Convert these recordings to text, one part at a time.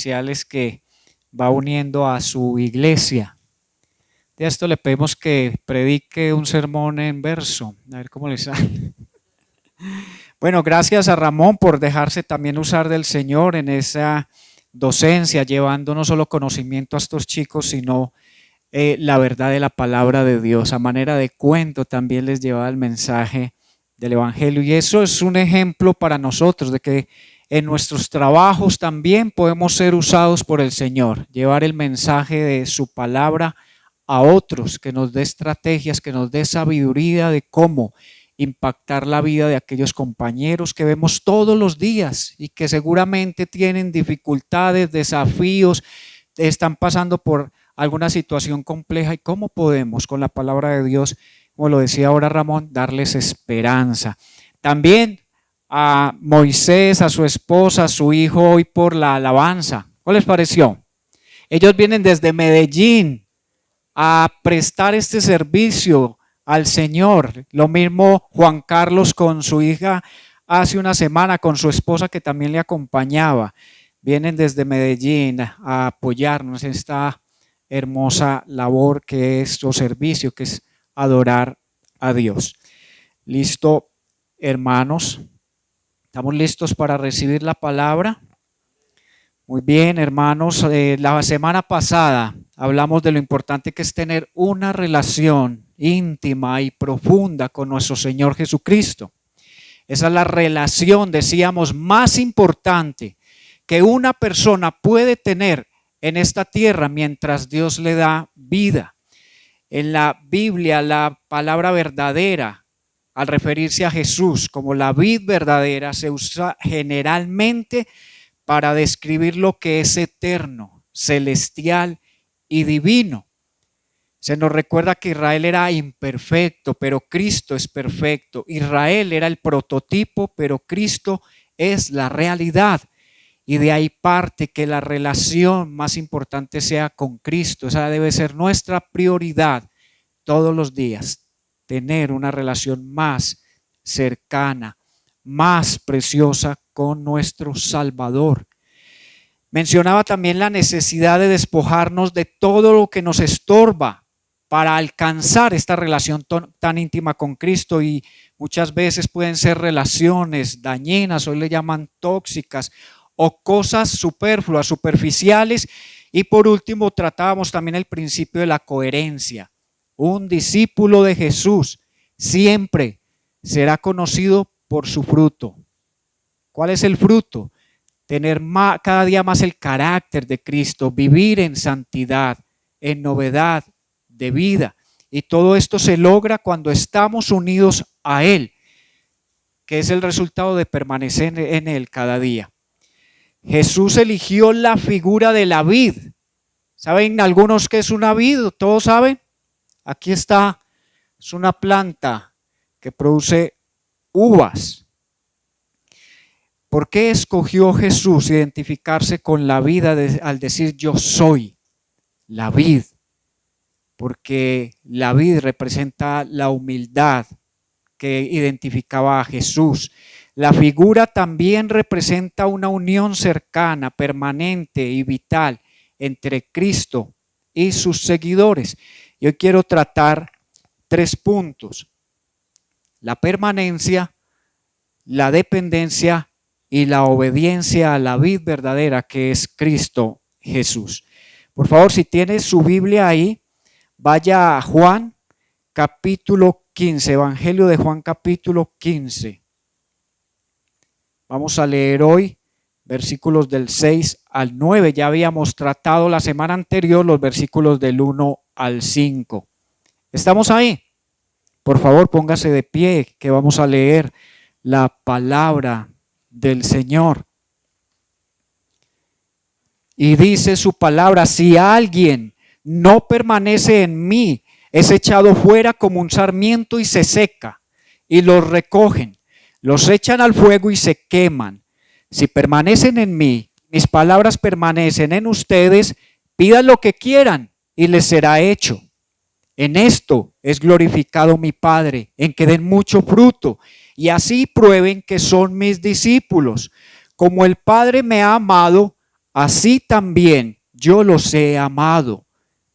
especiales que va uniendo a su iglesia. De esto le pedimos que predique un sermón en verso, a ver cómo le sale. Bueno, gracias a Ramón por dejarse también usar del Señor en esa docencia, llevando no solo conocimiento a estos chicos, sino la verdad de la palabra de Dios. A manera de cuento también les lleva el mensaje del Evangelio, y eso es un ejemplo para nosotros de que en nuestros trabajos también podemos ser usados por el Señor, llevar el mensaje de su palabra a otros, que nos dé estrategias, que nos dé sabiduría de cómo impactar la vida de aquellos compañeros que vemos todos los días y que seguramente tienen dificultades, desafíos, están pasando por alguna situación compleja, y cómo podemos con la palabra de Dios, como lo decía ahora Ramón, darles esperanza. También a Moisés, a su esposa, a su hijo hoy por la alabanza. ¿Cuál les pareció? Ellos vienen desde Medellín a prestar este servicio al Señor. Lo mismo Juan Carlos con su hija hace una semana, con su esposa que también le acompañaba. Vienen desde Medellín a apoyarnos en esta hermosa labor que es su servicio, que es adorar a Dios. ¿Listo, hermanos? ¿Estamos listos para recibir la palabra? Muy bien, hermanos. La semana pasada hablamos de lo importante que es tener una relación íntima y profunda con nuestro Señor Jesucristo. Esa es la relación, decíamos, más importante que una persona puede tener en esta tierra mientras Dios le da vida. En la Biblia, la palabra verdadera, al referirse a Jesús como la vid verdadera, se usa generalmente para describir lo que es eterno, celestial y divino. Se nos recuerda que Israel era imperfecto, pero Cristo es perfecto. Israel era el prototipo, pero Cristo es la realidad. Y de ahí parte que la relación más importante sea con Cristo. Esa debe ser nuestra prioridad todos los días. Tener una relación más cercana, más preciosa con nuestro Salvador. Mencionaba también la necesidad de despojarnos de todo lo que nos estorba para alcanzar esta relación tan íntima con Cristo, y muchas veces pueden ser relaciones dañinas, hoy le llaman tóxicas, o cosas superfluas, superficiales. Y por último tratábamos también el principio de la coherencia. Un discípulo de Jesús siempre será conocido por su fruto. ¿Cuál es el fruto? Tener cada día más el carácter de Cristo, vivir en santidad, en novedad de vida. Y todo esto se logra cuando estamos unidos a Él, que es el resultado de permanecer en Él cada día. Jesús eligió la figura de la vid. ¿Saben algunos qué es una vid? ¿Todos saben? Aquí está, es una planta que produce uvas. ¿Por qué escogió Jesús identificarse con la vid al decir yo soy la vid? Porque la vid representa la humildad que identificaba a Jesús. La figura también representa una unión cercana, permanente y vital entre Cristo y sus seguidores. Yo quiero tratar 3 puntos: la permanencia, la dependencia y la obediencia a la vid verdadera, que es Cristo Jesús. Por favor, si tiene su Biblia ahí, vaya a Juan capítulo 15, Evangelio de Juan capítulo 15. Vamos a leer hoy versículos del 6 al 9. Ya habíamos tratado la semana anterior los versículos del 1 al 5. ¿Estamos ahí? Por favor, póngase de pie, que vamos a leer la palabra del Señor. Y dice su palabra: si alguien no permanece en mí, es echado fuera como un sarmiento y se seca, y los recogen, los echan al fuego y se queman. Si permanecen en mí, mis palabras permanecen en ustedes, pidan lo que quieran y les será hecho. En esto es glorificado mi Padre, en que den mucho fruto, y así prueben que son mis discípulos. Como el Padre me ha amado, así también yo los he amado,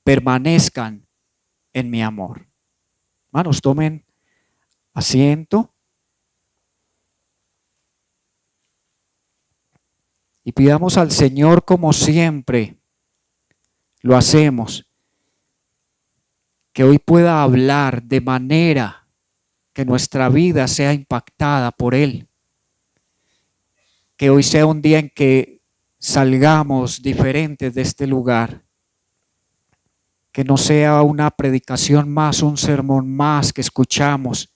permanezcan en mi amor. Hermanos, tomen asiento y pidamos al Señor, como siempre lo hacemos, que hoy pueda hablar de manera que nuestra vida sea impactada por Él. Que hoy sea un día en que salgamos diferentes de este lugar. Que no sea una predicación más, un sermón más que escuchamos,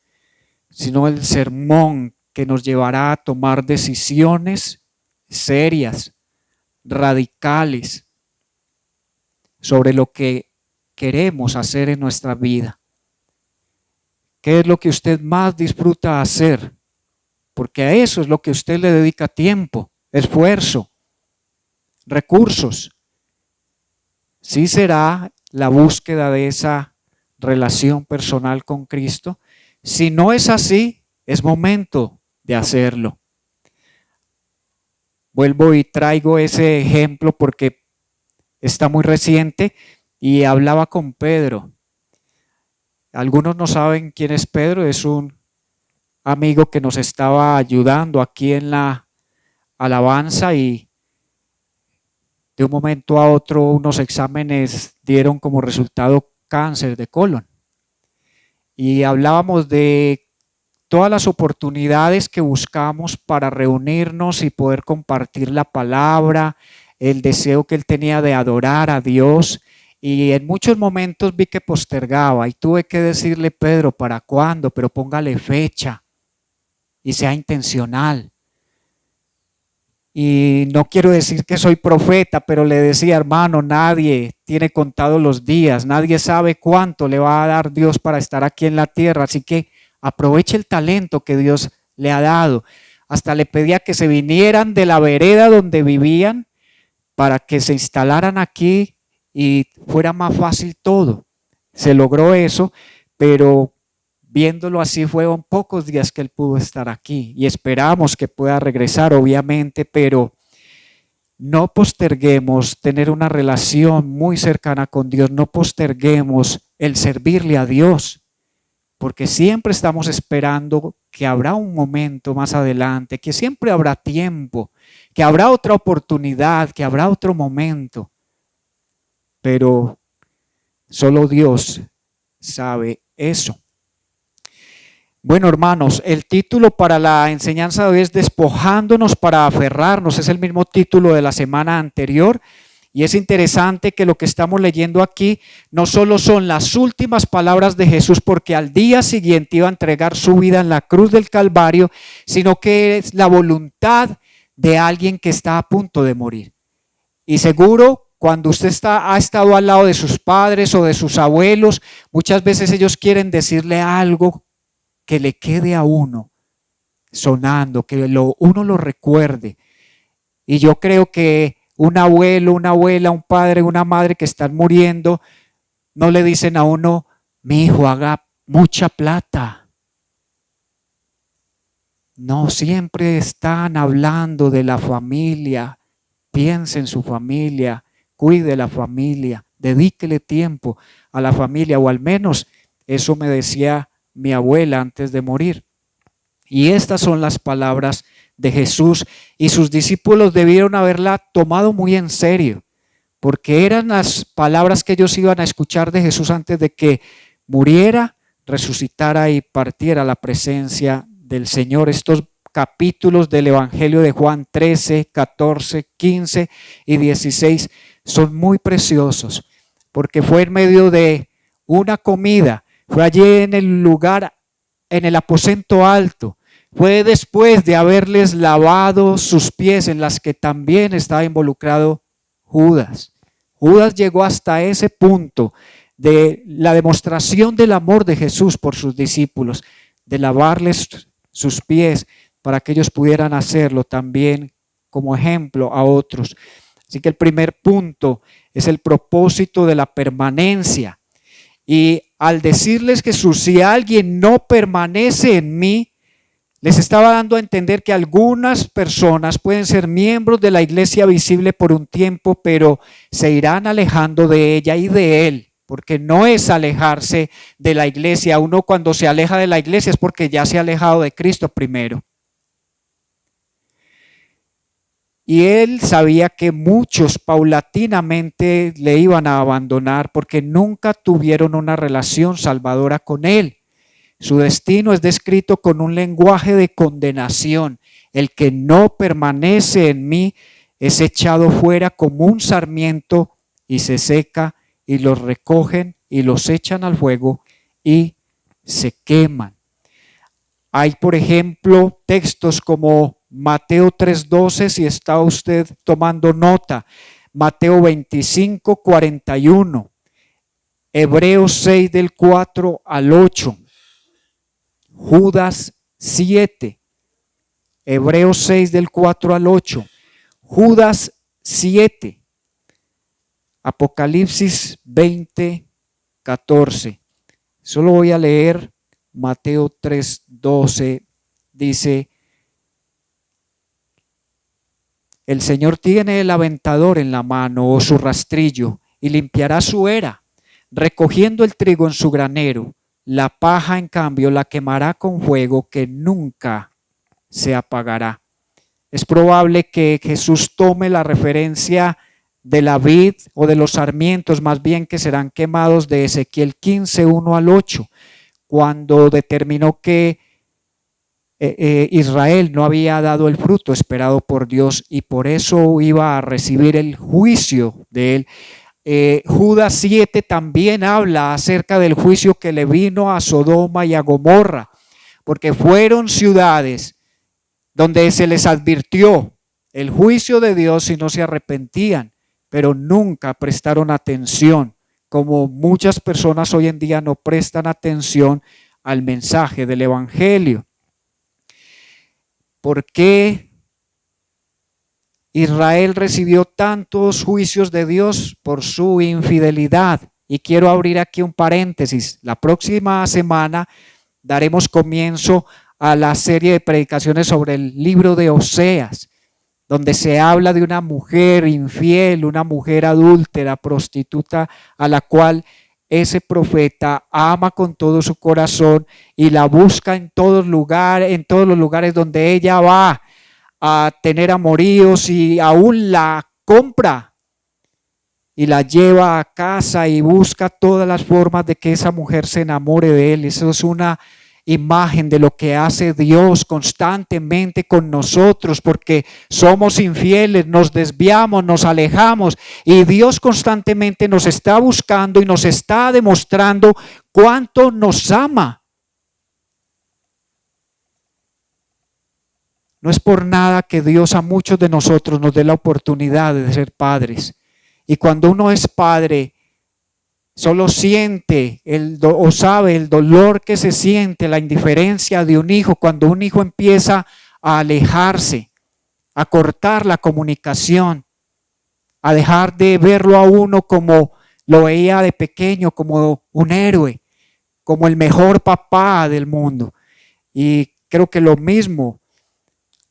sino el sermón que nos llevará a tomar decisiones serias, radicales, sobre lo que queremos hacer en nuestra vida. ¿Qué es lo que usted más disfruta hacer? Porque a eso es lo que usted le dedica tiempo, esfuerzo, recursos. Sí será la búsqueda de esa relación personal con Cristo. Si no es así, es momento de hacerlo. Vuelvo y traigo ese ejemplo porque está muy reciente y hablaba con Pedro. Algunos no saben quién es Pedro, es un amigo que nos estaba ayudando aquí en la alabanza y de un momento a otro unos exámenes dieron como resultado cáncer de colon. Y hablábamos de todas las oportunidades que buscamos para reunirnos y poder compartir la palabra, el deseo que él tenía de adorar a Dios. Y en muchos momentos vi que postergaba y tuve que decirle, Pedro, ¿para cuándo? Pero póngale fecha y sea intencional. Y no quiero decir que soy profeta, pero le decía, hermano, nadie tiene contados los días, nadie sabe cuánto le va a dar Dios para estar aquí en la tierra, así que aproveche el talento que Dios le ha dado. Hasta le pedía que se vinieran de la vereda donde vivían para que se instalaran aquí y fuera más fácil todo. Se logró eso, pero viéndolo así fueron pocos días que él pudo estar aquí y esperamos que pueda regresar, obviamente, pero no posterguemos tener una relación muy cercana con Dios, no posterguemos el servirle a Dios, porque siempre estamos esperando que habrá un momento más adelante, que siempre habrá tiempo, que habrá otra oportunidad, que habrá otro momento, pero solo Dios sabe eso. Bueno, hermanos, el título para la enseñanza de hoy es Despojándonos para aferrarnos. Es el mismo título de la semana anterior. Y es interesante que lo que estamos leyendo aquí no solo son las últimas palabras de Jesús, porque al día siguiente iba a entregar su vida en la cruz del Calvario, sino que es la voluntad de alguien que está a punto de morir. Y seguro, cuando usted ha estado al lado de sus padres o de sus abuelos, muchas veces ellos quieren decirle algo que le quede a uno sonando, que uno lo recuerde. Y yo creo que un abuelo, una abuela, un padre, una madre que están muriendo, no le dicen a uno, mi hijo, haga mucha plata. No, siempre están hablando de la familia, piense en su familia, cuide la familia, dedíquele tiempo a la familia, o al menos eso me decía mi abuela antes de morir. Y estas son las palabras de Jesús, y sus discípulos debieron haberla tomado muy en serio, porque eran las palabras que ellos iban a escuchar de Jesús antes de que muriera, resucitara y partiera a la presencia del Señor. Estos capítulos del Evangelio de Juan 13, 14, 15 y 16 son muy preciosos, porque fue en medio de una comida. Fue allí en el lugar, en el aposento alto. Fue después de haberles lavado sus pies, en las que también estaba involucrado Judas. Judas llegó hasta ese punto de la demostración del amor de Jesús por sus discípulos, de lavarles sus pies para que ellos pudieran hacerlo también como ejemplo a otros. Así que el primer punto es el propósito de la permanencia. Y al decirles Jesús, si alguien no permanece en mí, Les estaba dando a entender que algunas personas pueden ser miembros de la iglesia visible por un tiempo, pero se irán alejando de ella y de él, porque no es alejarse de la iglesia. Uno cuando se aleja de la iglesia es porque ya se ha alejado de Cristo primero. Y él sabía que muchos paulatinamente le iban a abandonar porque nunca tuvieron una relación salvadora con él. Su destino es descrito con un lenguaje de condenación. El que no permanece en mí es echado fuera como un sarmiento y se seca, y los recogen y los echan al fuego y se queman. Hay, por ejemplo, textos como Mateo 3:12, si está usted tomando nota, Mateo 25:41, Hebreos 6 del 4 al 8, Judas 7, Hebreos 6 del 4 al 8, Judas 7, Apocalipsis 20:14. Solo voy a leer Mateo 3:12, dice: el Señor tiene el aventador en la mano o su rastrillo y limpiará su era, recogiendo el trigo en su granero. La paja, en cambio, la quemará con fuego que nunca se apagará. Es probable que Jesús tome la referencia de la vid o de los sarmientos, más bien que serán quemados, de Ezequiel 15:1 al 8, cuando determinó que Israel no había dado el fruto esperado por Dios y por eso iba a recibir el juicio de él. Judas 7 también habla acerca del juicio que le vino a Sodoma y a Gomorra, porque fueron ciudades donde se les advirtió el juicio de Dios si no se arrepentían, pero nunca prestaron atención, como muchas personas hoy en día no prestan atención al mensaje del Evangelio. ¿Por qué Israel recibió tantos juicios de Dios? Por su infidelidad. Y quiero abrir aquí un paréntesis. La próxima semana daremos comienzo a la serie de predicaciones sobre el libro de Oseas, donde se habla de una mujer infiel, una mujer adúltera, prostituta, a la cual ese profeta ama con todo su corazón y la busca en todos los lugares donde ella va a tener amoríos, y aún la compra y la lleva a casa y busca todas las formas de que esa mujer se enamore de él. Eso es una imagen de lo que hace Dios constantemente con nosotros, porque somos infieles, nos desviamos, nos alejamos, y Dios constantemente nos está buscando y nos está demostrando cuánto nos ama. No es por nada que Dios a muchos de nosotros nos dé la oportunidad de ser padres. Y cuando uno es padre, solo siente o sabe el dolor que se siente, la indiferencia de un hijo, cuando un hijo empieza a alejarse, a cortar la comunicación, a dejar de verlo a uno como lo veía de pequeño, como un héroe, como el mejor papá del mundo. Y creo que lo mismo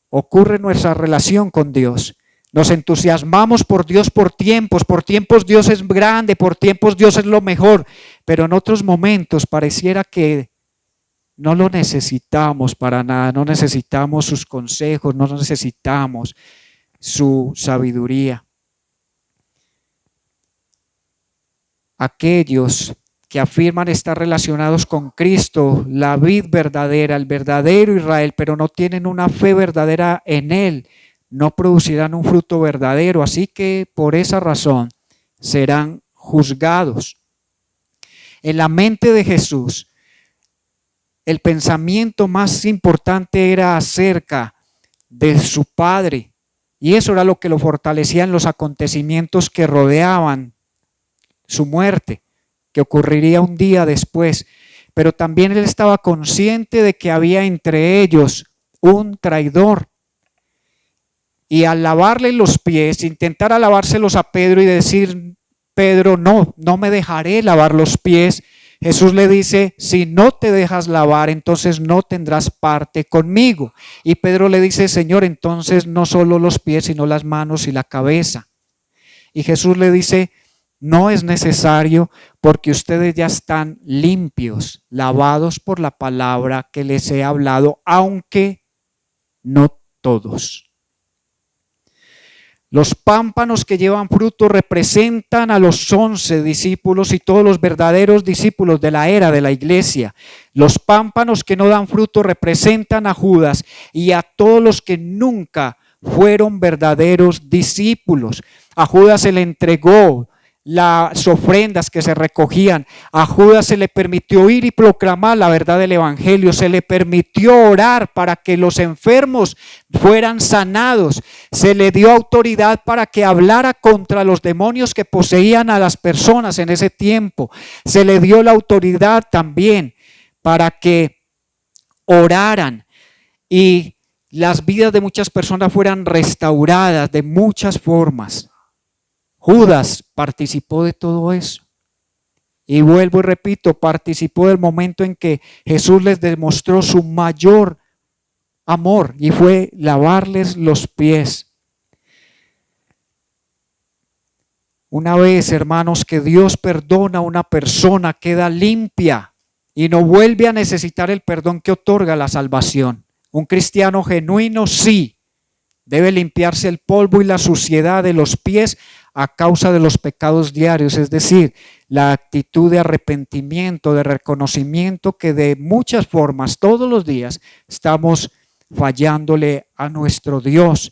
ocurre en nuestra relación con Dios. Nos entusiasmamos por Dios por tiempos Dios es grande, por tiempos Dios es lo mejor, pero en otros momentos pareciera que no lo necesitamos para nada, no necesitamos sus consejos, no necesitamos su sabiduría. Aquellos que afirman estar relacionados con Cristo, la vid verdadera, el verdadero Israel, pero no tienen una fe verdadera en Él, no producirán un fruto verdadero, así que por esa razón serán juzgados. En la mente de Jesús, el pensamiento más importante era acerca de su Padre, y eso era lo que lo fortalecía en los acontecimientos que rodeaban su muerte, que ocurriría un día después. Pero también él estaba consciente de que había entre ellos un traidor. Y al lavarle los pies, intentar lavárselos a Pedro y decir: Pedro, no me dejaré lavar los pies. Jesús le dice, si no te dejas lavar, entonces no tendrás parte conmigo. Y Pedro le dice, Señor, entonces no solo los pies, sino las manos y la cabeza. Y Jesús le dice, no es necesario porque ustedes ya están limpios, lavados por la palabra que les he hablado, aunque no todos. Los pámpanos que llevan fruto representan a los 11 discípulos y todos los verdaderos discípulos de la era de la iglesia. Los pámpanos que no dan fruto representan a Judas y a todos los que nunca fueron verdaderos discípulos. A Judas se le entregó las ofrendas que se recogían. A Judas se le permitió ir y proclamar la verdad del evangelio. Se le permitió orar para que los enfermos fueran sanados. Se le dio autoridad para que hablara contra los demonios que poseían a las personas en ese tiempo. Se le dio la autoridad también para que oraran y las vidas de muchas personas fueran restauradas de muchas formas. Judas participó de todo eso. Y vuelvo y repito, participó del momento en que Jesús les demostró su mayor amor y fue lavarles los pies. Una vez, hermanos, que Dios perdona a una persona, queda limpia y no vuelve a necesitar el perdón que otorga la salvación. Un cristiano genuino sí debe limpiarse el polvo y la suciedad de los pies a causa de los pecados diarios, es decir, la actitud de arrepentimiento, de reconocimiento que de muchas formas todos los días estamos fallándole a nuestro Dios.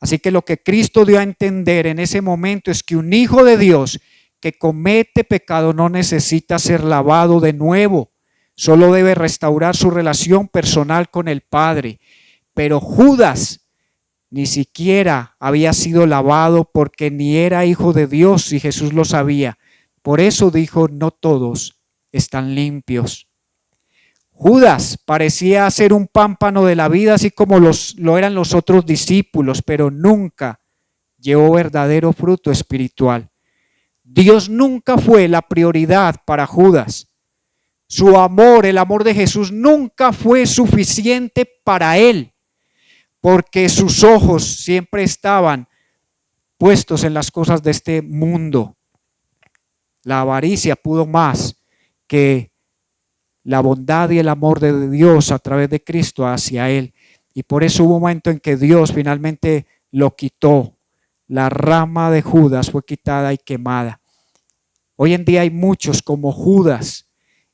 Así que lo que Cristo dio a entender en ese momento es que un hijo de Dios que comete pecado no necesita ser lavado de nuevo, solo debe restaurar su relación personal con el Padre. Pero Judas ni siquiera había sido lavado porque ni era hijo de Dios y Jesús lo sabía. Por eso dijo, no todos están limpios. Judas parecía ser un pámpano de la vida, así como lo eran los otros discípulos, pero nunca llevó verdadero fruto espiritual. Dios nunca fue la prioridad para Judas. Su amor, el amor de Jesús, nunca fue suficiente para él, porque sus ojos siempre estaban puestos en las cosas de este mundo. La avaricia pudo más que la bondad y el amor de Dios a través de Cristo hacia él. Y por eso hubo un momento en que Dios finalmente lo quitó. La rama de Judas fue quitada y quemada. Hoy en día hay muchos como Judas,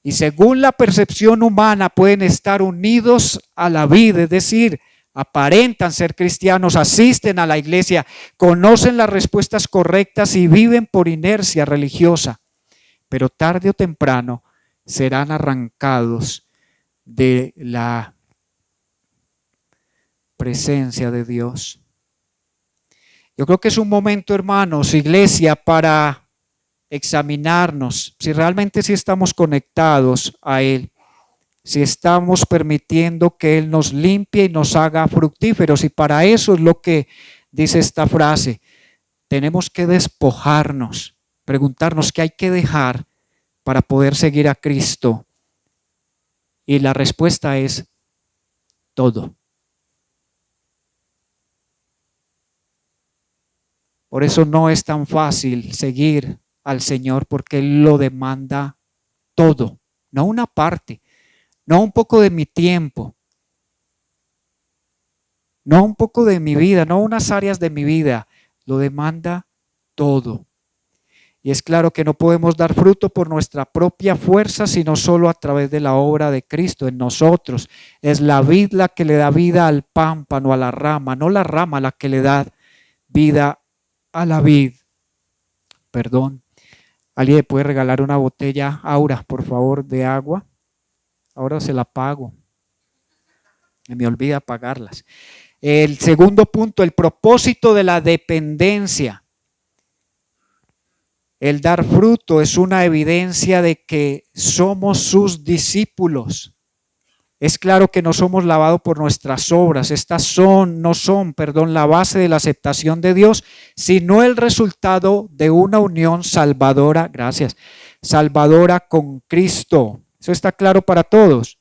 y según la percepción humana pueden estar unidos a la vida, es decir, aparentan ser cristianos, asisten a la iglesia, conocen las respuestas correctas y viven por inercia religiosa, pero tarde o temprano serán arrancados de la presencia de Dios. Yo creo que es un momento, hermanos, iglesia, para examinarnos si realmente sí estamos conectados a Él, si estamos permitiendo que Él nos limpie y nos haga fructíferos. Y para eso es lo que dice esta frase. Tenemos que despojarnos, preguntarnos qué hay que dejar para poder seguir a Cristo. Y la respuesta es todo. Por eso no es tan fácil seguir al Señor, porque Él lo demanda todo, no una parte. No un poco de mi tiempo, no un poco de mi vida, no unas áreas de mi vida, lo demanda todo. Y es claro que no podemos dar fruto por nuestra propia fuerza, sino solo a través de la obra de Cristo en nosotros. Es la vid la que le da vida al pámpano, a la rama, no la rama la que le da vida a la vid. Perdón. ¿Alguien puede regalar una botella, Aura, por favor, de agua? Ahora se la pago. Me olvida pagarlas. El segundo punto, el propósito de la dependencia. El dar fruto es una evidencia de que somos sus discípulos. Es claro que no somos lavados por nuestras obras. Estas no son la base de la aceptación de Dios, sino el resultado de una unión salvadora, salvadora con Cristo. ¿Eso está claro para todos?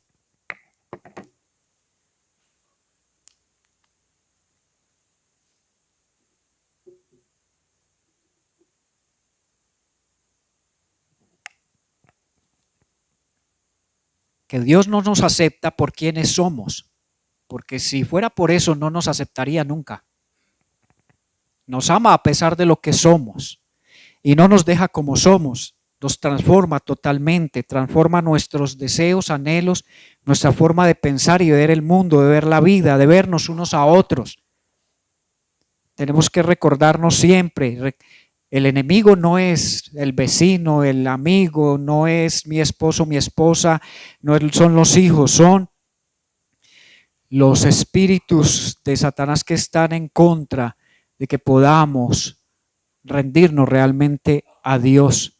Que Dios no nos acepta por quienes somos, porque si fuera por eso no nos aceptaría nunca. Nos ama a pesar de lo que somos y no nos deja como somos, nos transforma totalmente, transforma nuestros deseos, anhelos, nuestra forma de pensar y de ver el mundo, de ver la vida, de vernos unos a otros. Tenemos que recordarnos siempre, el enemigo no es el vecino, el amigo, no es mi esposo, mi esposa, no son los hijos, son los espíritus de Satanás que están en contra de que podamos rendirnos realmente a Dios.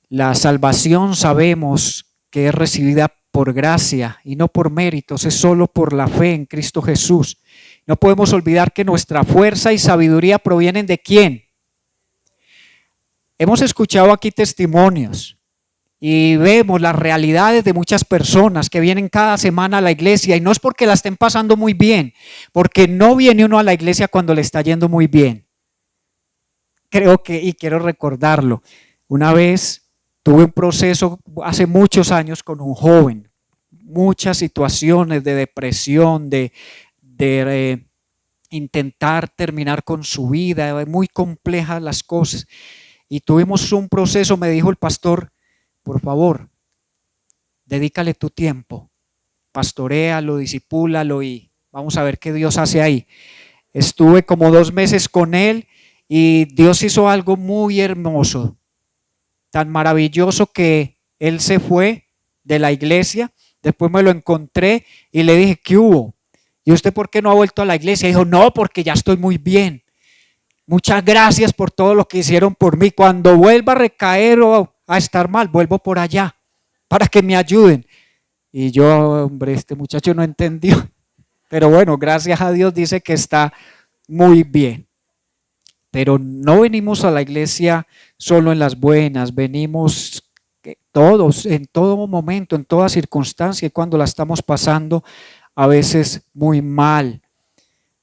La salvación sabemos que es recibida por gracia y no por méritos, es solo por la fe en Cristo Jesús. No podemos olvidar que nuestra fuerza y sabiduría provienen de ¿quién? Hemos escuchado aquí testimonios y vemos las realidades de muchas personas que vienen cada semana a la iglesia y no es porque la estén pasando muy bien, porque no viene uno a la iglesia cuando le está yendo muy bien. Creo que, y quiero recordarlo, una vez tuve un proceso hace muchos años con un joven, muchas situaciones de depresión, de intentar terminar con su vida, muy complejas las cosas. Y tuvimos un proceso, me dijo el pastor, por favor, dedícale tu tiempo, pastoréalo, disipúlalo y vamos a ver qué Dios hace ahí. Estuve como 2 meses con él y Dios hizo algo muy hermoso, tan maravilloso que él se fue de la iglesia. Después me lo encontré y le dije, ¿qué hubo? ¿Y usted por qué no ha vuelto a la iglesia? Dijo, no, porque ya estoy muy bien. Muchas gracias por todo lo que hicieron por mí. Cuando vuelva a recaer o a estar mal, vuelvo por allá para que me ayuden. Y yo, hombre, este muchacho no entendió. Pero bueno, gracias a Dios dice que está muy bien. Pero no venimos a la iglesia solo en las buenas, venimos todos, en todo momento, en toda circunstancia, y cuando la estamos pasando a veces muy mal.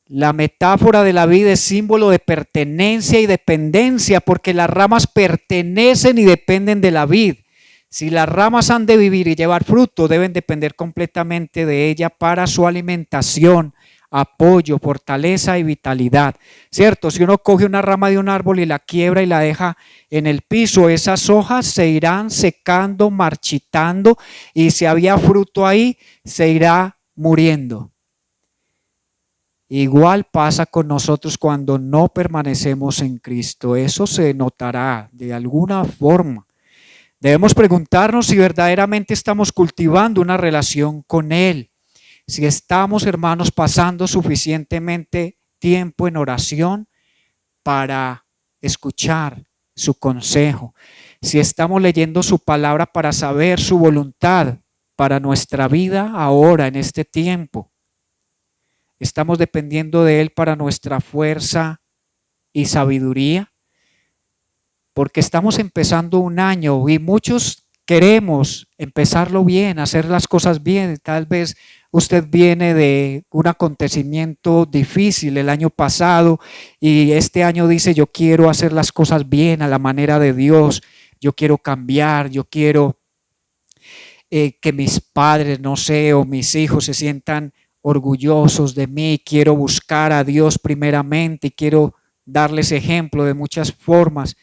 La metáfora de la vida es símbolo de pertenencia y dependencia, porque las ramas pertenecen y dependen de la vid. Si las ramas han de vivir y llevar fruto, deben depender completamente de ella para su alimentación, apoyo, fortaleza y vitalidad. ¿Cierto? Si uno coge una rama de un árbol y la quiebra y la deja en el piso, esas hojas se irán secando, marchitando, y si había fruto ahí, se irá muriendo. Igual pasa con nosotros cuando no permanecemos en Cristo. Eso se notará de alguna forma. Debemos preguntarnos si verdaderamente estamos cultivando una relación con Él. Si estamos, hermanos, pasando suficientemente tiempo en oración para escuchar su consejo. Si estamos leyendo su palabra para saber su voluntad para nuestra vida ahora, en este tiempo. Estamos dependiendo de Él para nuestra fuerza y sabiduría, porque estamos empezando un año y muchos queremos empezarlo bien, hacer las cosas bien. Tal vez usted viene de un acontecimiento difícil el año pasado y este año dice, yo quiero hacer las cosas bien a la manera de Dios, yo quiero cambiar, yo quiero que mis padres, no sé, o mis hijos se sientan orgullosos de mí, quiero buscar a Dios primeramente y quiero darles ejemplo de muchas formas.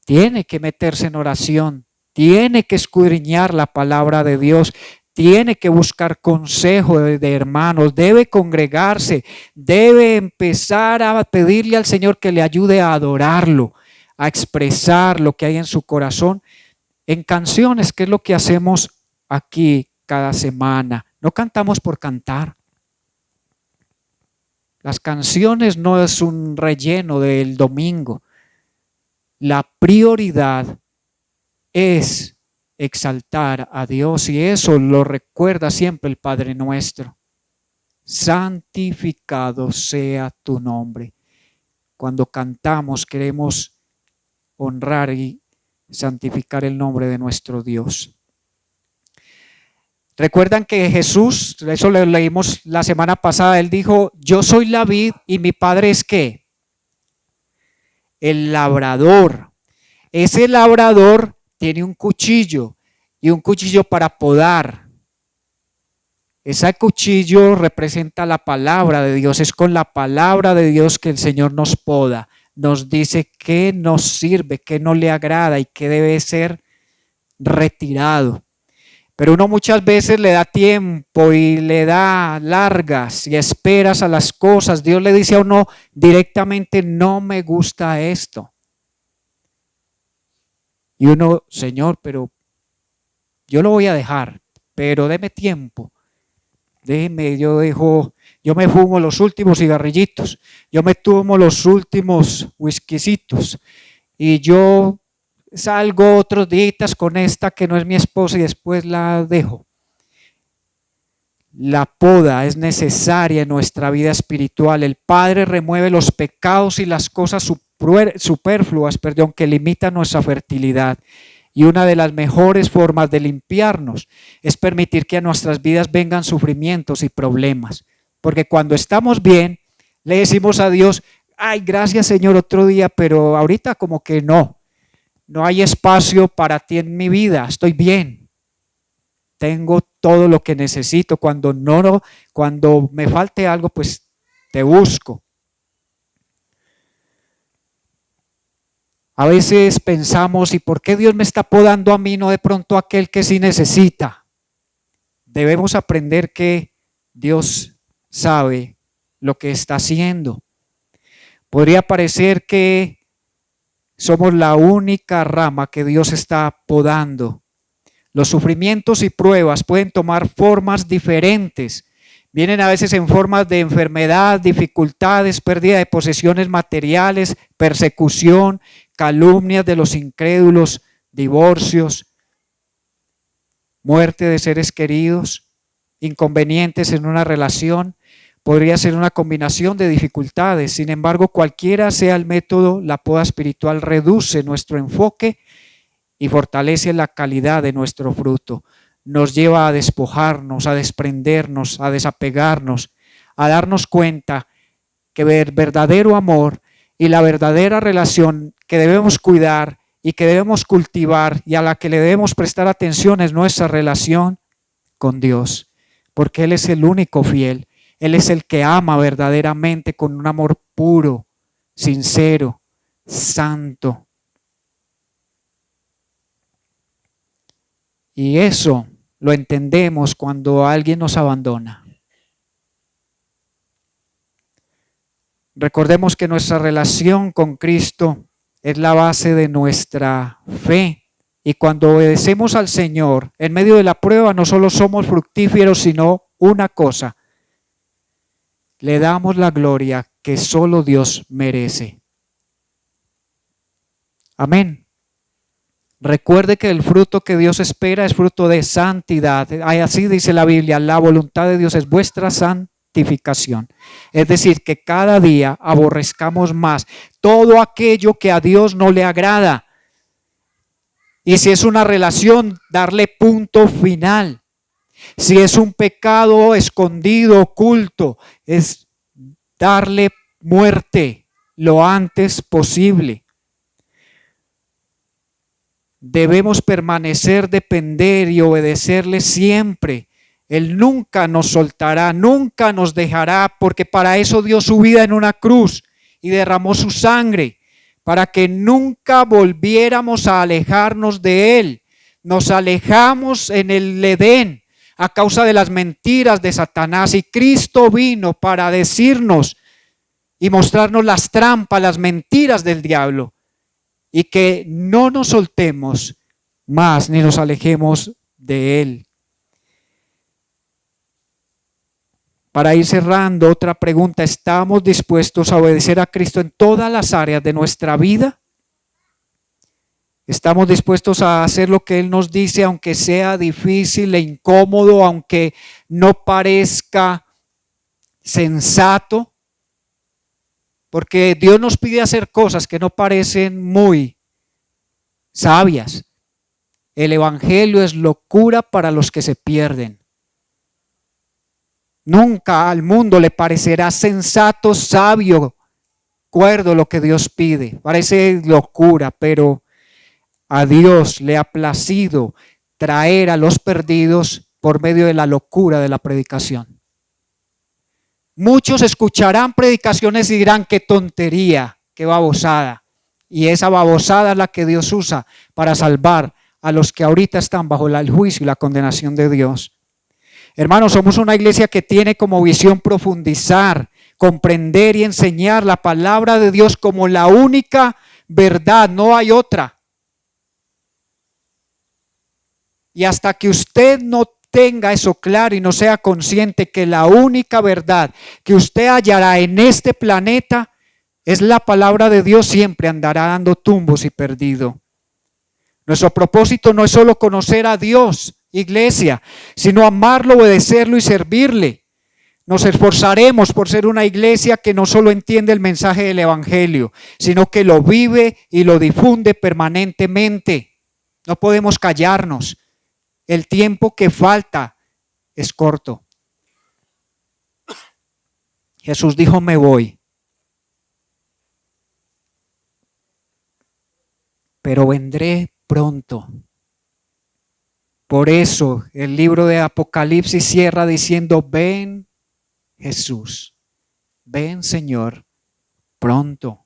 Tiene que meterse en oración, tiene que escudriñar la palabra de Dios, tiene que buscar consejo de hermanos, debe congregarse, debe empezar a pedirle al Señor que le ayude a adorarlo, a expresar lo que hay en su corazón en canciones, que es lo que hacemos aquí cada semana. No cantamos por cantar. Las canciones no es un relleno del domingo. La prioridad es exaltar a Dios y eso lo recuerda siempre el Padre Nuestro. Santificado sea tu nombre. Cuando cantamos queremos honrar y santificar el nombre de nuestro Dios. Recuerdan que Jesús, eso lo leímos la semana pasada, él dijo, yo soy la vid y mi padre es ¿qué? El labrador. Ese labrador tiene un cuchillo y un cuchillo para podar. Ese cuchillo representa la palabra de Dios. Es con la palabra de Dios que el Señor nos poda. Nos dice qué nos sirve, qué no le agrada y qué debe ser retirado. Pero uno muchas veces le da tiempo y le da largas y esperas a las cosas. Dios le dice a uno directamente, no me gusta esto. Y uno, Señor, pero yo lo voy a dejar, pero deme tiempo. Déjeme, yo me fumo los últimos cigarrillitos, yo me tomo los últimos whiskycitos y yo salgo otros días con esta que no es mi esposa y después la dejo. La poda es necesaria en nuestra vida espiritual. El Padre remueve los pecados y las cosas superfluas, que limitan nuestra fertilidad. Y una de las mejores formas de limpiarnos es permitir que a nuestras vidas vengan sufrimientos y problemas. Porque cuando estamos bien, le decimos a Dios, ay, gracias Señor otro día, pero ahorita como que no hay espacio para ti en mi vida, estoy bien. Tengo todo lo que necesito. Cuando me falte algo, pues te busco. A veces pensamos, ¿y por qué Dios me está podando a mí, no de pronto a aquel que sí necesita? Debemos aprender que Dios sabe lo que está haciendo. Podría parecer que somos la única rama que Dios está podando. Los sufrimientos y pruebas pueden tomar formas diferentes. Vienen a veces en formas de enfermedad, dificultades, pérdida de posesiones materiales, persecución, calumnias de los incrédulos, divorcios, muerte de seres queridos, inconvenientes en una relación. Podría ser una combinación de dificultades. Sin embargo, cualquiera sea el método, la poda espiritual reduce nuestro enfoque y fortalece la calidad de nuestro fruto. Nos lleva a despojarnos, a desprendernos, a desapegarnos, a darnos cuenta que el verdadero amor y la verdadera relación que debemos cuidar y que debemos cultivar y a la que le debemos prestar atención es nuestra relación con Dios, porque Él es el único fiel. Él es el que ama verdaderamente con un amor puro, sincero, santo. Y eso lo entendemos cuando alguien nos abandona. Recordemos que nuestra relación con Cristo es la base de nuestra fe. Y cuando obedecemos al Señor, en medio de la prueba no solo somos fructíferos, sino una cosa. Le damos la gloria que solo Dios merece. Amén. Recuerde que el fruto que Dios espera es fruto de santidad. Así dice la Biblia, la voluntad de Dios es vuestra santificación. Es decir, que cada día aborrezcamos más todo aquello que a Dios no le agrada. Y si es una relación, darle punto final. Si es un pecado escondido, oculto, es darle muerte lo antes posible. Debemos permanecer, depender y obedecerle siempre. Él nunca nos soltará, nunca nos dejará, porque para eso dio su vida en una cruz y derramó su sangre, para que nunca volviéramos a alejarnos de Él. Nos alejamos en el Edén a causa de las mentiras de Satanás y Cristo vino para decirnos y mostrarnos las trampas, las mentiras del diablo. Y que no nos soltemos más ni nos alejemos de Él. Para ir cerrando, otra pregunta: ¿estamos dispuestos a obedecer a Cristo en todas las áreas de nuestra vida? ¿Estamos dispuestos a hacer lo que Él nos dice, aunque sea difícil e incómodo, aunque no parezca sensato? Porque Dios nos pide hacer cosas que no parecen muy sabias. El evangelio es locura para los que se pierden. Nunca al mundo le parecerá sensato, sabio, cuerdo lo que Dios pide. Parece locura, pero a Dios le ha placido traer a los perdidos por medio de la locura de la predicación. Muchos escucharán predicaciones y dirán: qué tontería, qué babosada. Y esa babosada es la que Dios usa para salvar a los que ahorita están bajo el juicio y la condenación de Dios. Hermanos, somos una iglesia que tiene como visión profundizar, comprender y enseñar la palabra de Dios como la única verdad, no hay otra. Y hasta que usted no tenga eso claro y no sea consciente que la única verdad que usted hallará en este planeta es la palabra de Dios, siempre andará dando tumbos y perdido. Nuestro propósito no es solo conocer a Dios, iglesia, sino amarlo, obedecerlo y servirle. Nos esforzaremos por ser una iglesia que no solo entiende el mensaje del evangelio, sino que lo vive y lo difunde permanentemente. No podemos callarnos. El tiempo que falta es corto. Jesús dijo: me voy, pero vendré pronto. Por eso el libro de Apocalipsis cierra diciendo: ven Jesús, ven Señor, pronto.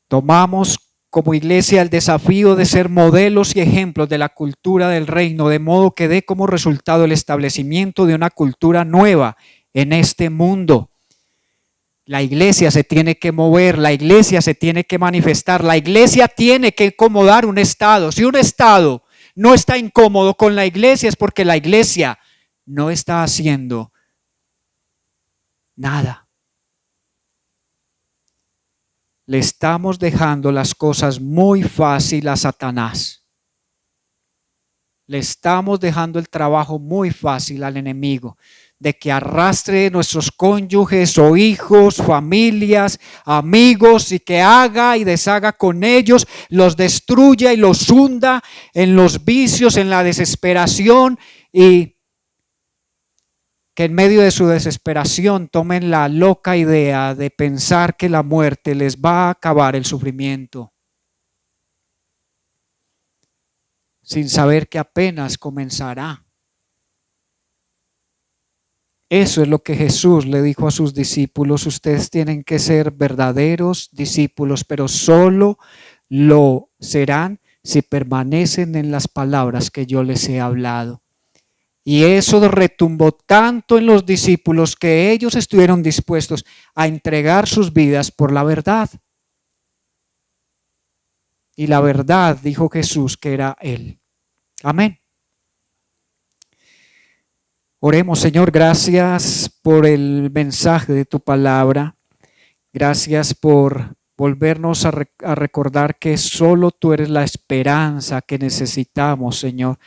Tomamos como iglesia el desafío de ser modelos y ejemplos de la cultura del reino, de modo que dé como resultado el establecimiento de una cultura nueva en este mundo. La iglesia se tiene que mover, la iglesia se tiene que manifestar, la iglesia tiene que incomodar un estado. Si un estado no está incómodo con la iglesia, es porque la iglesia no está haciendo nada. Le estamos dejando las cosas muy fácil a Satanás. Le estamos dejando el trabajo muy fácil al enemigo, de que arrastre nuestros cónyuges o hijos, familias, amigos, y que haga y deshaga con ellos, los destruya y los hunda en los vicios, en la desesperación, y que en medio de su desesperación tomen la loca idea de pensar que la muerte les va a acabar el sufrimiento, sin saber que apenas comenzará. Eso es lo que Jesús le dijo a sus discípulos: ustedes tienen que ser verdaderos discípulos, pero solo lo serán si permanecen en las palabras que yo les he hablado. Y eso retumbó tanto en los discípulos que ellos estuvieron dispuestos a entregar sus vidas por la verdad. Y la verdad, dijo Jesús, que era Él. Amén. Oremos. Señor, gracias por el mensaje de tu palabra. Gracias por volvernos a recordar que solo tú eres la esperanza que necesitamos, Señor.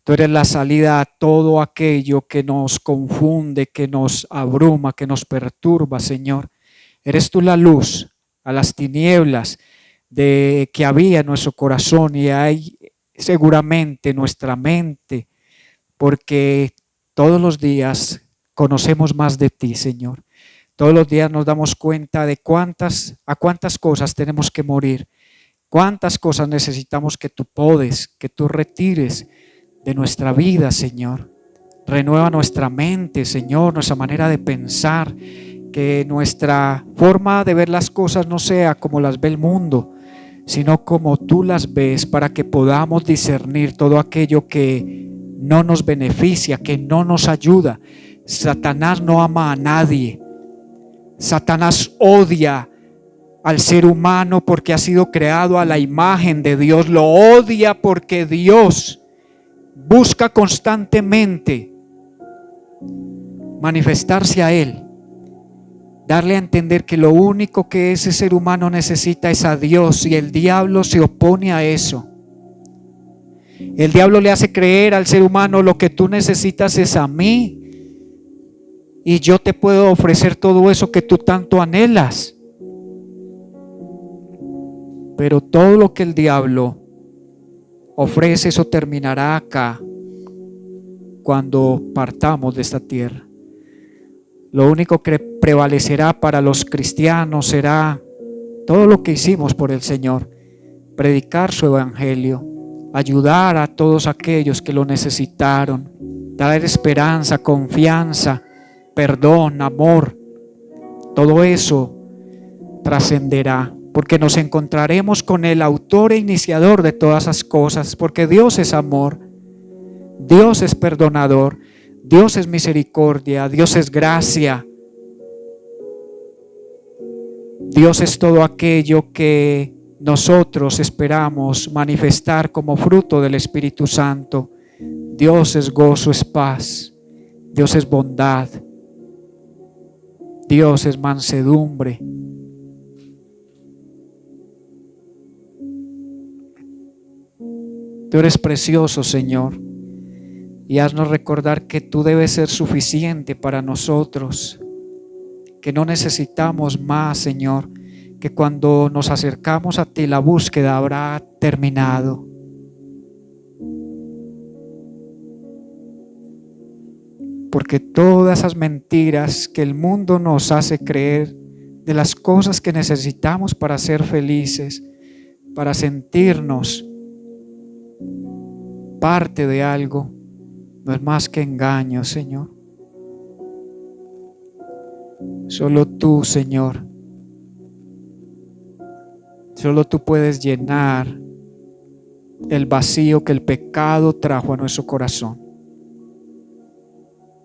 Tú eres la salida a todo aquello que nos confunde, que nos abruma, que nos perturba, Señor. Eres tú la luz a las tinieblas que había en nuestro corazón y hay seguramente en nuestra mente, porque todos los días conocemos más de ti, Señor. Todos los días nos damos cuenta de a cuántas cosas tenemos que morir, cuántas cosas necesitamos que tú podes, que tú retires de nuestra vida, Señor. Renueva nuestra mente, Señor, nuestra manera de pensar, que nuestra forma de ver las cosas no sea como las ve el mundo, sino como tú las ves, para que podamos discernir todo aquello que no nos beneficia, que no nos ayuda. Satanás no ama a nadie. Satanás odia al ser humano porque ha sido creado a la imagen de Dios. Lo odia porque Dios busca constantemente manifestarse a Él, darle a entender que lo único que ese ser humano necesita es a Dios, y el diablo se opone a eso. El diablo le hace creer al ser humano: lo que tú necesitas es a mí, y yo te puedo ofrecer todo eso que tú tanto anhelas. pero todo lo que el diablo ofrece, eso terminará acá cuando partamos de esta tierra. Lo único que prevalecerá para los cristianos será todo lo que hicimos por el Señor: predicar su evangelio, ayudar a todos aquellos que lo necesitaron, dar esperanza, confianza, perdón, amor. Todo eso trascenderá, porque nos encontraremos con el autor e iniciador de todas esas cosas, porque Dios es amor, Dios es perdonador, Dios es misericordia, Dios es gracia. Dios es todo aquello que nosotros esperamos manifestar como fruto del Espíritu Santo. Dios es gozo, es paz. Dios es bondad. Dios es mansedumbre. Tú eres precioso, Señor, y haznos recordar que tú debes ser suficiente para nosotros, que no necesitamos más, Señor, que cuando nos acercamos a ti la búsqueda habrá terminado. Porque todas esas mentiras que el mundo nos hace creer de las cosas que necesitamos para ser felices, para sentirnos parte de algo, no es más que engaño, Señor. Solo tú, Señor, solo tú puedes llenar el vacío que el pecado trajo a nuestro corazón.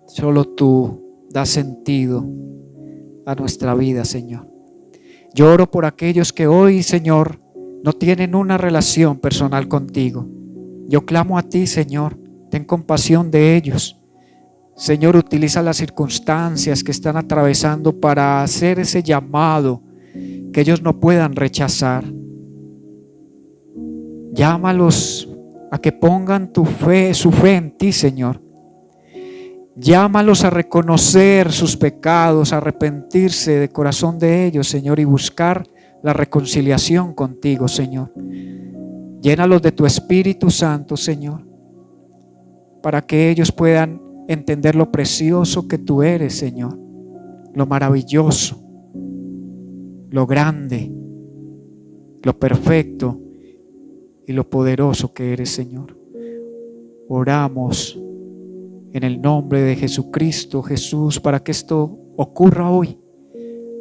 Solo tú das sentido a nuestra vida, Señor. Yo oro por aquellos que hoy, Señor, no tienen una relación personal contigo. Yo clamo a ti, Señor, ten compasión de ellos. Señor, utiliza las circunstancias que están atravesando para hacer ese llamado que ellos no puedan rechazar. Llámalos a que pongan su fe en ti, Señor. Llámalos a reconocer sus pecados, a arrepentirse de corazón de ellos, Señor, y buscar la reconciliación contigo, Señor. Llénalos de tu Espíritu Santo, Señor, para que ellos puedan entender lo precioso que tú eres, Señor, lo maravilloso, lo grande, lo perfecto y lo poderoso que eres, Señor. Oramos en el nombre de Jesucristo, Jesús, para que esto ocurra hoy.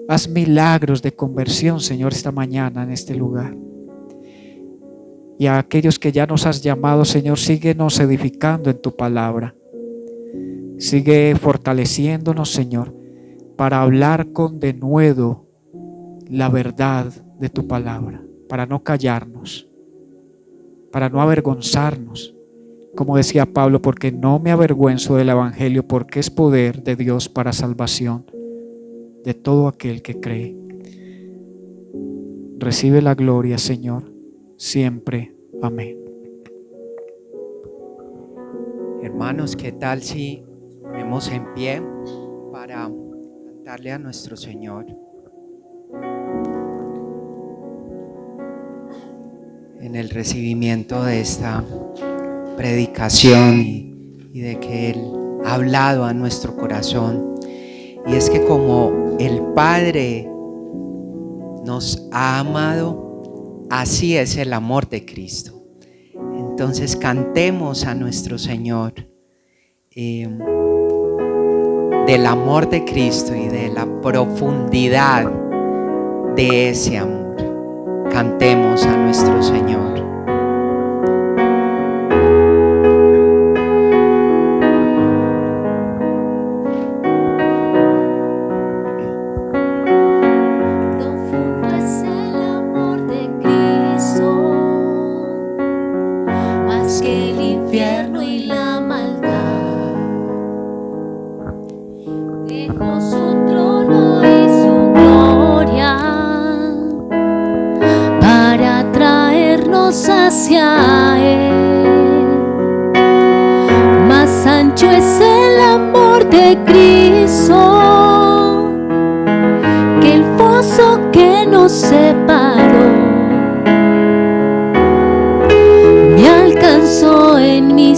Haz milagros de conversión, Señor, esta mañana en este lugar. Y a aquellos que ya nos has llamado, Señor, síguenos edificando en tu palabra. Sigue fortaleciéndonos, Señor, para hablar con denuedo la verdad de tu palabra, para no callarnos, para no avergonzarnos. Como decía Pablo, porque no me avergüenzo del evangelio, porque es poder de Dios para salvación de todo aquel que cree. Recibe la gloria, Señor, siempre. Amén. Hermanos, ¿qué tal si ponemos en pie para cantarle a nuestro Señor? En el recibimiento de esta predicación y de que Él ha hablado a nuestro corazón. Y es que como el Padre nos ha amado, así es el amor de Cristo. Entonces cantemos a nuestro Señor del amor de Cristo y de la profundidad de ese amor. Cantemos a nuestro Señor. Hacia Él. Más ancho es el amor de Cristo que el foso que nos separó.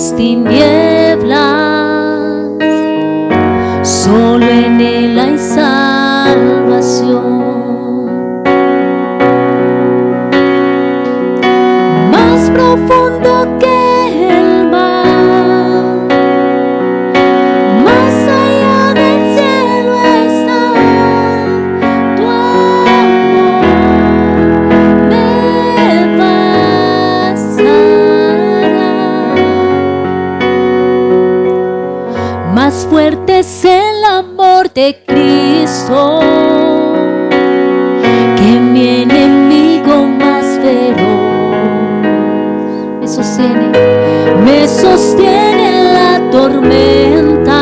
las tinieblas, solo en Él hay salvación. Más profundo que el mar, más allá del cielo está tu amor, me bastará. Más fuerte es el amor de Cristo que mi enemigo más feroz. Me sostiene en la tormenta,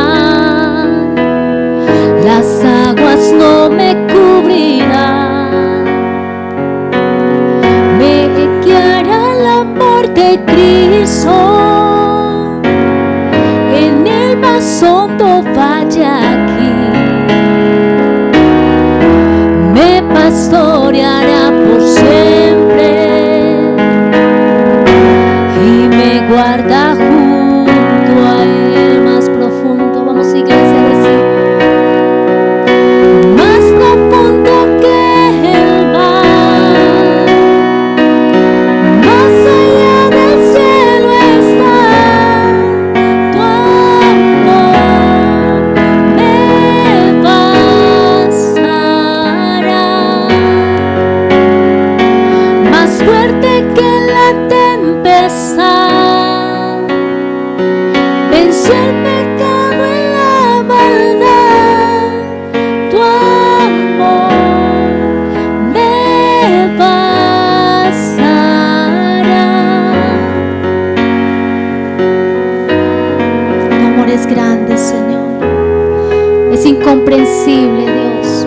las aguas no me cubrirán. Me guiará el amor de Cristo en el más hondo valle aquí. Me pastoreará por siempre, guarda junto a Él. Más profundo, vamos iglesia a decir, más profundo que el mar, más allá del cielo está tu amor, me bastará. Más fuerte que la tempestad, venció el pecado en la maldad, tu amor me bastará. Tu amor es grande, Señor. Es incomprensible, Dios,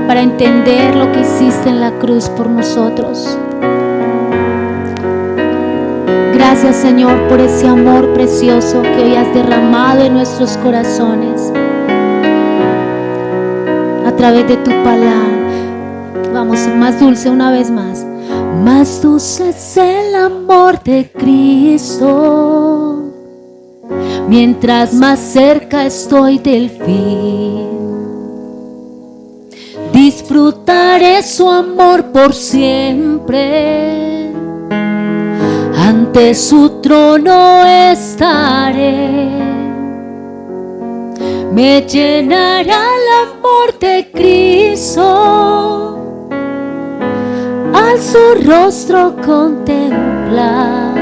para entender lo que hiciste en la cruz por nosotros. Gracias, Señor, por ese amor precioso que hoy has derramado en nuestros corazones a través de tu palabra. Vamos, más dulce una vez más. Más dulce es el amor de Cristo, mientras más cerca estoy del fin. Disfrutaré su amor por siempre, ante su trono estaré. Me llenará el amor de Cristo al su rostro contemplar.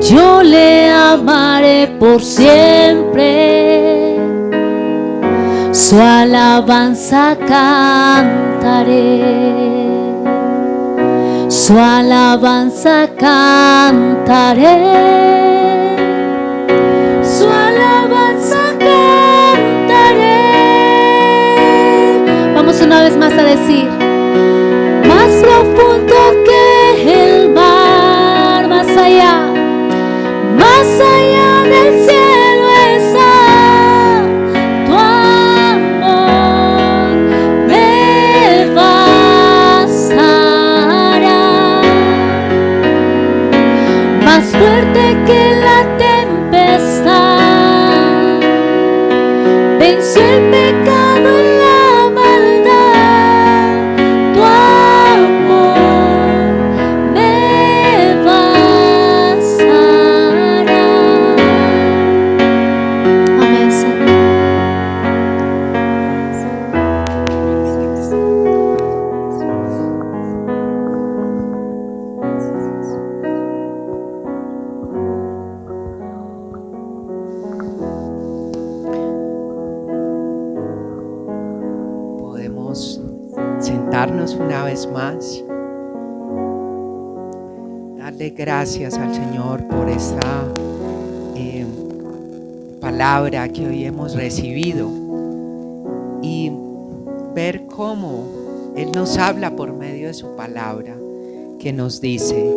Yo le amaré por siempre, su alabanza cantaré. Su alabanza cantaré, su alabanza cantaré. Vamos una vez más a decir, más profundo que el mar, más allá del cielo está tu amor, me bastará. Más fuerte que la tempestad, venció el pecado en la maldad, tu amor me bastará. Amén, Señor. Podemos sentarnos una vez más, darle gracias al Señor por esta palabra que hoy hemos recibido y ver cómo Él nos habla por medio de su palabra, que nos dice: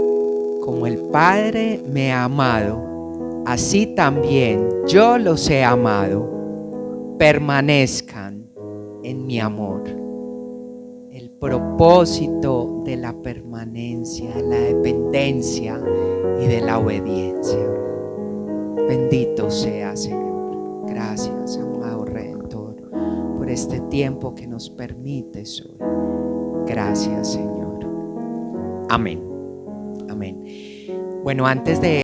como el Padre me ha amado, así también yo los he amado. Permanezcan en mi amor. El propósito de la permanencia, de la dependencia, y de la obediencia. Bendito sea, Señor. Gracias, amado Redentor, por este tiempo que nos permites hoy. Gracias, Señor. Amén. Amén. Bueno, antes de